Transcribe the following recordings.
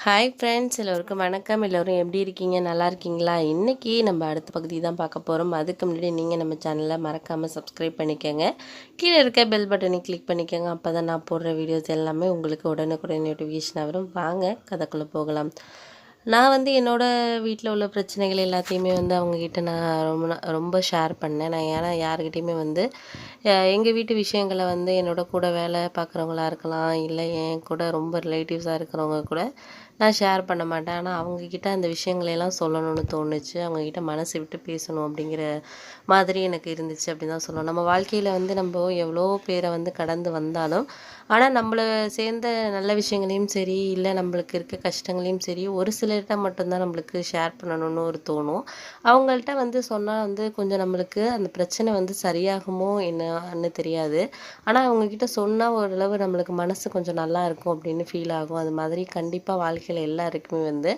Hi friends, எல்லோருக்கும் வணக்கம். எல்லோரும் எப்படி இருக்கீங்க? நல்லா இருக்கீங்களா? இன்றைக்கி நம்ம அடுத்த பகுதி தான் பார்க்க போகிறோம். அதுக்கு முன்னாடி நீங்கள் நம்ம சேனலை மறக்காமல் சப்ஸ்கிரைப் பண்ணிக்கோங்க. கீழே இருக்க பெல் பட்டனை கிளிக் பண்ணிக்கோங்க. அப்போ தான் நான் போடுற வீடியோஸ் எல்லாமே உங்களுக்கு உடனுக்குடன் நோட்டிஃபிகேஷன் வரும். வாங்க கதைக்குள்ளே போகலாம். நான் என்னோடய வீட்டில் உள்ள பிரச்சனைகள் எல்லாத்தையுமே அவங்கக்கிட்ட நான் ரொம்ப ஷேர் பண்ணேன். நான் ஏன்னா யாருக்கிட்டேயுமே எங்கள் வீட்டு விஷயங்களை என்னோட கூட வேலை பார்க்குறவங்களா இருக்கலாம், இல்லை என் கூட ரொம்ப ரிலேட்டிவ்ஸாக இருக்கிறவங்க கூட நான் ஷேர் பண்ண மாட்டேன். ஆனால் அவங்கக்கிட்ட அந்த விஷயங்களையெல்லாம் சொல்லணும்னு தோணுச்சு. அவங்கக்கிட்ட மனசு விட்டு பேசணும் அப்படிங்கிற மாதிரி எனக்கு இருந்துச்சு அப்படின்னு தான் சொல்லணும். நம்ம வாழ்க்கையில் நம்ம எவ்வளோ பேரை கடந்து வந்தாலும், ஆனால் நம்மளை சேர்ந்த நல்ல விஷயங்களையும் சரி, இல்லை நம்மளுக்கு இருக்க கஷ்டங்களையும் சரி, ஒரு சிலர்கிட்ட மட்டும்தான் நம்மளுக்கு ஷேர் பண்ணணும்னு தோணும். அவங்கள்ட்ட சொன்னால் கொஞ்சம் நம்மளுக்கு அந்த பிரச்சனை சரியாகுமோ என்னன்னு தெரியாது. ஆனால் அவங்கக்கிட்ட சொன்னால் ஓரளவு நம்மளுக்கு மனசு கொஞ்சம் நல்லா இருக்கும் அப்படின்னு ஃபீல் ஆகும். அது மாதிரி கண்டிப்பாக வாழ்க்கையில் எல்லாருக்குமே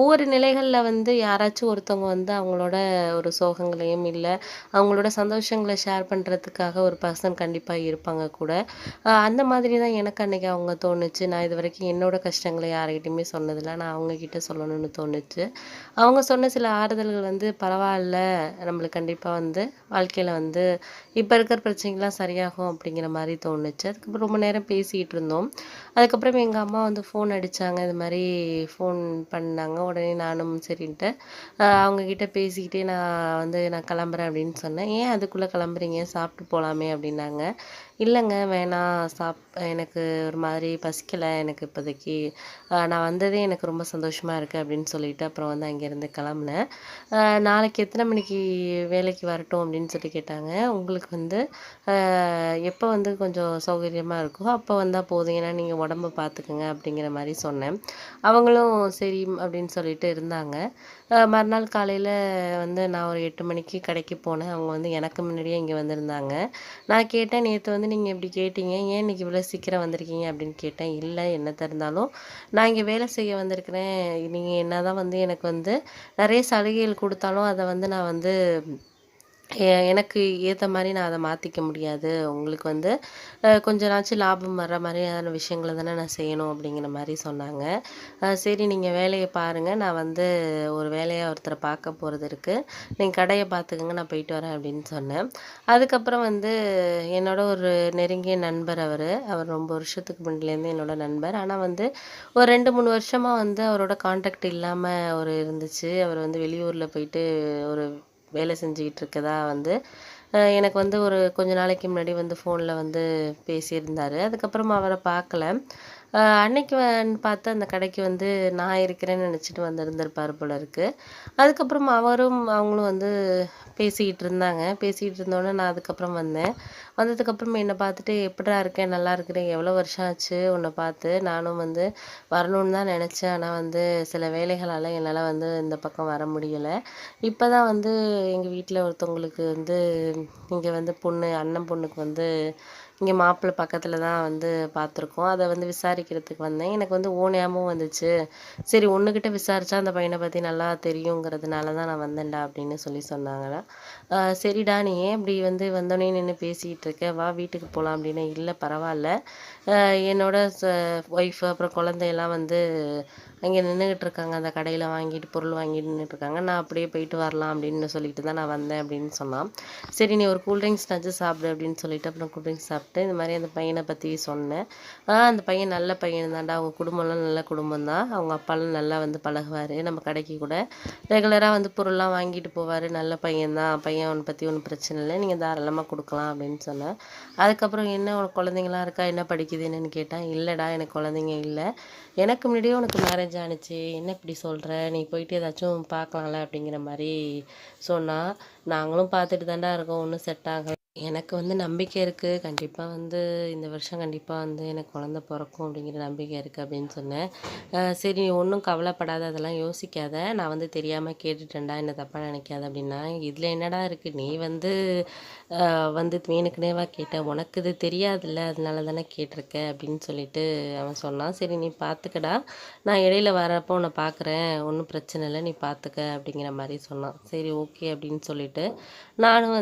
ஒவ்வொரு நிலைகளில் யாராச்சும் ஒருத்தவங்க அவங்களோட ஒரு சோகங்களையும் இல்லை அவங்களோட சந்தோஷங்களை ஷேர் பண்ணுறதுக்காக ஒரு பர்சன் கண்டிப்பாக இருப்பாங்க கூட. அந்த மாதிரி தான் எனக்கு அன்றைக்கி அவங்க தோணுச்சு. நான் இது வரைக்கும் என்னோட கஷ்டங்களை யார்கிட்டையுமே சொன்னதில்லை. நான் அவங்கக்கிட்ட சொல்லணும்னு தோணுச்சு. அவங்க சொன்ன சில ஆறுதல்கள் பரவாயில்ல, நம்மளுக்கு கண்டிப்பாக வாழ்க்கையில் இப்போ இருக்கிற பிரச்சனைகள்லாம் சரியாகும் அப்படிங்கிற மாதிரி தோணுச்சு. அதுக்கப்புறம் ரொம்ப நேரம் பேசிகிட்டு இருந்தோம். அதுக்கப்புறம் எங்கள் அம்மா ஃபோன் அடித்தாங்க. இது மாதிரி ஃபோன் பண்ணாங்க. உடனே நானும் சரின்ட்டு அவங்கக்கிட்ட பேசிக்கிட்டே நான் கிளம்புறேன் அப்படின்னு சொன்னேன். ஏன் அதுக்குள்ளே கிளம்புறீங்க? சாப்பிட்டு போகலாமே அப்படின்னாங்க. இல்லைங்க, வேணாம், எனக்கு ஒரு மாதிரி பசிக்கலை எனக்கு இப்போதைக்கு. நான் வந்ததே எனக்கு ரொம்ப சந்தோஷமாக இருக்குது அப்படின்னு சொல்லிட்டு அப்புறம் அங்கேருந்து கிளம்புனேன். நாளைக்கு எத்தனை மணிக்கு வேலைக்கு வரட்டும் அப்படின்னு சொல்லி கேட்டாங்க. உங்களுக்கு எப்போ கொஞ்சம் சௌகரியமாக இருக்கோ அப்போ வந்தால் போதும், ஏன்னா நீங்கள் உடம்ப பார்த்துக்குங்க அப்படிங்கிற மாதிரி சொன்னேன். அவங்களும் சரி அப்படின்னு சொல்லிட்டு இருந்தாங்க. மறுநாள் காலையில் நான் ஒரு 8 மணிக்கு கடைக்கு போனேன். அவங்க எனக்கு முன்னாடியே இங்கே வந்திருந்தாங்க. நான் கேட்டேன், நேற்று நீங்கள் இப்படி கேட்டீங்க, ஏன் இன்றைக்கி இவ்வளோ சீக்கிரம் வந்திருக்கீங்க அப்படின்னு கேட்டேன். இல்லை, என்னத்த இருந்தாலும் நான் இங்கே வேலை செய்ய வந்திருக்கிறேன். நீங்கள் என்ன தான் எனக்கு நிறைய சலுகைகள் கொடுத்தாலும் அதை நான் எனக்கு ஏற்ற மாதிரி நான் அதை மாற்றிக்க முடியாது. உங்களுக்கு கொஞ்ச நாச்சும் லாபம் வர்ற மாதிரியான விஷயங்களை தானே நான் செய்யணும் அப்படிங்கிற மாதிரி சொன்னாங்க. சரி, நீங்கள் வேலையை பாருங்கள், நான் ஒரு வேலையாக ஒருத்தரை பார்க்க போகிறது இருக்குது, நீங்கள் கடையை பார்த்துக்கங்க, நான் போயிட்டு வரேன் அப்படின்னு சொன்னேன். அதுக்கப்புறம் என்னோட ஒரு நெருங்கிய நண்பர் அவர் ரொம்ப வருஷத்துக்கு முன்னாடிலேருந்து என்னோட நண்பர். ஆனால் ஒரு 2-3 வருஷமாக அவரோட கான்டாக்ட் இல்லாமல் இருந்துச்சு. அவர் வெளியூரில் போயிட்டு ஒரு வேலை செஞ்சுக்கிட்டு இருக்கதா எனக்கு ஒரு கொஞ்ச நாளைக்கு முன்னாடி ஃபோனில் பேசியிருந்தார். அதுக்கப்புறம் அவரை பார்க்கல. அன்னைக்கு பார்த்து அந்த கடைக்கு நான் இருக்கிறேன்னு நினச்சிட்டு வந்திருந்திருப்பார் போல இருக்குது. அதுக்கப்புறம் அவங்களும் பேசிக்கிட்டு இருந்தாங்க. பேசிக்கிட்டு இருந்தோன்னே நான் அதுக்கப்புறம் வந்தேன். வந்ததுக்கப்புறம் என்னை பார்த்துட்டு, எப்படிடா இருக்கேன், நல்லா இருக்கிறேன், எவ்வளோ வருஷம் ஆச்சு உன்னை பார்த்து, நானும் வரணும்னு தான் நினச்சேன், ஆனால் சில வேலைகளால் என்னால் இந்த பக்கம் வர முடியலை. இப்போ தான் எங்கள் வீட்டில் ஒருத்தவங்களுக்கு இங்கே பொண்ணு அண்ணன் பொண்ணுக்கு இங்கே மாப்பிள்ளை பக்கத்தில் தான் பார்த்துருக்கோம். அதை விசாரிக்கிறதுக்கு வந்தேன். எனக்கு ஓ ஞாபகம் வந்துச்சு. சரி, ஒன்றுக்கிட்ட விசாரித்தா அந்த பையனை பற்றி நல்லா தெரியுங்கிறதுனால தான் நான் வந்தேன்டா அப்படின்னு சொன்னாங்களா. சரிடா, நீ ஏன் இப்படி வந்தோடனே நின்று பேசிக்கிட்டு இருக்க, வா வீட்டுக்கு போகலாம் அப்படின்னு. இல்லை, பரவாயில்ல, என்னோட ஒய்ஃபு அப்புறம் குழந்தையெல்லாம் அங்கே நின்றுக்கிட்டு இருக்காங்க, அந்த கடையில் பொருள் வாங்கிட்டு நின்றுட்டுருக்காங்க, நான் அப்படியே போயிட்டு வரலாம் அப்படின்னு சொல்லிட்டு தான் நான் வந்தேன் அப்படின்னு சொன்னான். சரி, நீ ஒரு கூல்ட்ரிங்க்ஸ்னாச்சும் சாப்பிடு அப்படின்னு சொல்லிட்டு அப்புறம் கூல்ட்ரிங்க்ஸ் சாப்பிட்டு இந்த மாதிரி அந்த பையனை பற்றி சொன்னேன். அந்த பையன் நல்ல பையன் தான்டா, அவங்க குடும்பம்லாம் நல்ல குடும்பம் தான், அவங்க அப்பாலாம் நல்லா பழகுவார், நம்ம கடைக்கு கூட ரெகுலராக பொருள்லாம் வாங்கிட்டு போவார், நல்ல பையன்தான், பையன் அவனை பற்றி ஒன்றும் பிரச்சனை இல்லை, நீங்கள் தாராளமாக கொடுக்கலாம் அப்படின்னு சொன்னேன். அதுக்கப்புறம் என்ன, உனக்கு குழந்தைங்களாம் இருக்கா, என்ன படிக்குது என்னன்னு கேட்டேன். இல்லைடா, எனக்கு குழந்தைங்க இல்லை, எனக்கு முன்னாடியே உனக்கு மேரேஜ் ஆணுச்சு, என்ன இப்படி சொல்கிற, நீ போயிட்டு ஏதாச்சும் பார்க்கலாம்ல அப்படிங்கிற மாதிரி சொன்னால். நாங்களும் பார்த்துட்டு தாண்டா இருக்கோம், ஒன்றும் செட் ஆகலை. எனக்கு நம்பிக்கை இருக்குது, கண்டிப்பாக இந்த வருஷம் கண்டிப்பாக எனக்கு குழந்த பிறக்கும் அப்படிங்கிற நம்பிக்கை இருக்குது அப்படின்னு சொன்னேன். சரி, நீ ஒன்றும் கவலைப்படாத, அதெல்லாம் யோசிக்காத, நான் தெரியாமல் கேட்டுட்டேன்டா, என்ன தப்பாக நினைக்காத அப்படின்னா. இதில் என்னடா இருக்குது, நீ வேணுக்குனேவா கேட்ட, உனக்கு இது தெரியாதுல்ல, அதனால தானே கேட்டிருக்க அப்படின்னு சொல்லிட்டு அவன் சொன்னான். சரி, நீ பார்த்துக்கடா, நான் இடையில வரப்போ உன்னை பார்க்குறேன், ஒன்றும் பிரச்சனை இல்லை, நீ பார்த்துக்க அப்படிங்கிற மாதிரி சொன்னான். சரி, ஓகே அப்படின்னு சொல்லிட்டு நானும்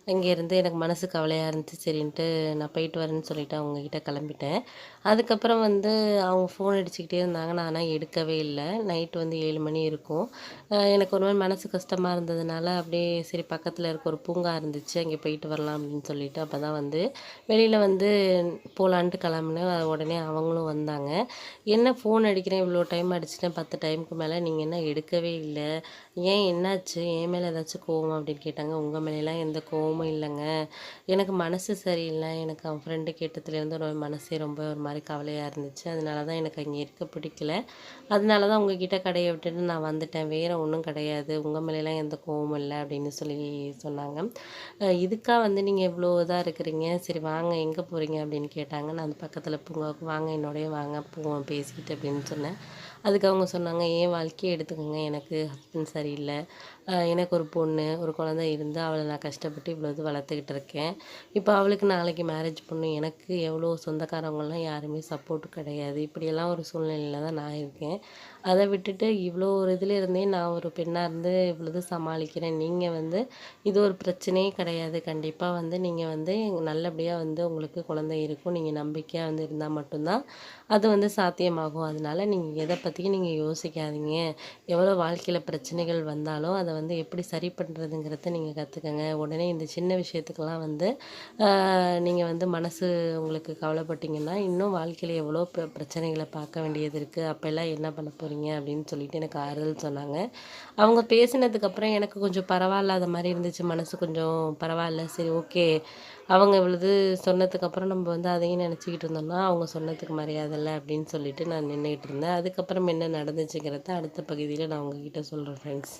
அங்கேருந்து எனக்கு மனசு கவலையாக இருந்துச்சு. சரின்ட்டு நான் போயிட்டு வரேன்னு சொல்லிட்டு அவங்ககிட்ட கிளம்பிட்டேன். அதுக்கப்புறம் வந்து அவங்க ஃபோன் அடிச்சுக்கிட்டே இருந்தாங்க. நான் ஆனா எடுக்கவே இல்ல. நைட் வந்து 7 மணி இருக்கும். எனக்கு ஒரு மாரி மனசு கஷ்டமா இருந்ததுனால, அப்படியே சரி பக்கத்தில இருக்க ஒரு பூங்கா இருந்துச்சு. அங்கே போயிட்டு வரலாம் அப்படின்னு சொல்லிட்டு, அப்ப தான் வந்து வெளியில வந்து போலான்ட்டு கிளம்புனேன். உடனே அவங்களும் வந்தாங்க. "என்ன ஃபோன் அடிக்கிறேன், இவ்வளோ டைம் அடிச்சுட்டேன், 10 டைமுக்கு மேல. நீங்க என்ன எடுக்கவே இல்ல. ஏன் என்னாச்சு? என் மேல ஏதாச்சும் கோவமா?" அப்படின்னு கேட்டாங்க. "உங்க மேலலாம் எந்த கோவமும் இல்லங்க. எனக்கு மனசு சரியில்ல. எனக்கு அவன் ஃப்ரெண்டு கேட்டதுலேருந்து ஒரு மனசே ரொம்ப ஒரு மாரி கவலையா இருந்துச்சு. அதனால தான் எனக்கு அங்கே இருக்க பிடிக்கல. அதனால தான் உங்ககிட்ட கடைய விட்டுட்டு நான் வந்துட்டேன். வேற ஒண்ணும் கிடையாது. உங்க மேலலாம் எந்த கோவமும் இல்ல." அப்படின்னு சொல்லி சொன்னாங்க. இதுக்கா வந்து நீங்க இவ்வளோ இதா இருக்கிறீங்க? சரி வாங்க எங்க போறீங்க?" அப்படின்னு கேட்டாங்க. நான் அந்த பக்கத்தில பூங்காவுக்கு வாங்க என்னோடயே வாங்க போவோம் பேசிட்டு அப்படின்னு சொன்னேன். அதுக்கு அவங்க சொன்னாங்க, "என் வாழ்க்கையே எடுத்துக்கங்க. எனக்கு ஹஸ்பண்ட் சரியில்ல. எனக்கு ஒரு பொண்ணு, ஒரு குழந்தை இருந்து அவள நான் கஷ்டப்பட்டு இவ்வளோ இது வளர்த்துக்கிட்டு இருக்கேன். இப்போ அவளுக்கு நாளைக்கு மேரேஜ் பண்ணணும். எனக்கு எவ்வளோ சொந்தக்காரவங்கலாம் யாருமே சப்போர்ட் கிடையாது. இப்படியெல்லாம் ஒரு சூழ்நிலையில தான் நான் இருக்கேன். அத விட்டுட்டு இவ்வளோ ஒரு இதில இருந்தே நான் ஒரு பெண்ணா இருந்து இவ்வளோ இது சமாளிக்கிறேன். நீங்க வந்து இது ஒரு பிரச்சனையே கிடையாது. கண்டிப்பா வந்து நீங்க வந்து நல்லபடியா வந்து உங்களுக்கு குழந்தை இருக்கும். நீங்க நம்பிக்கையா வந்து இருந்தா மட்டும் தான் அது வந்து சாத்தியமாகும். அதனால நீங்க எத பத்தியும் நீங்க யோசிக்காதீங்க. எவ்வளோ வாழ்க்கையில பிரச்சனைகள் வந்தாலும், அத வந்து எப்படி சரி பண்றதுங்கிறத நீங்க கத்துக்கங்க. உடனே இந்த சின்ன விஷயத்துக்கெல்லாம் வந்து நீங்க வந்து மனசு உங்களுக்கு கவலைப்பட்டீங்கன்னா, இன்னும் வாழ்க்கையில எவ்வளோ பிரச்சனைகள பார்க்க வேண்டியது இருக்கு. அப்பல்லாம் என்ன பண்ண போறீங்க? அப்படின்னு சொல்லிட்டு எனக்கு ஆறுதல் சொன்னாங்க. அவங்க பேசினதுக்கப்புறம் எனக்கு கொஞ்சம் பரவாயில்லாத மாரி இருந்துச்சு. மனசு கொஞ்சம் பரவால்ல. சரி ஓகே. அவங்க இவ்வளவு சொன்னதுக்கப்புறம் நம்ம வந்து அதையும் நினச்சுக்கிட்டு இருந்தோம்னா, அவங்க சொன்னதுக்கு மரியாதை இல்ல அப்படின்னு சொல்லிட்டு நான் நின்னுகிட்டு இருந்தேன். அதுக்கப்புறம் என்ன நடந்துச்சுங்கிறத அடுத்த பகுதியில நான் உங்ககிட்ட சொல்றேன் ஃப்ரெண்ட்ஸ்.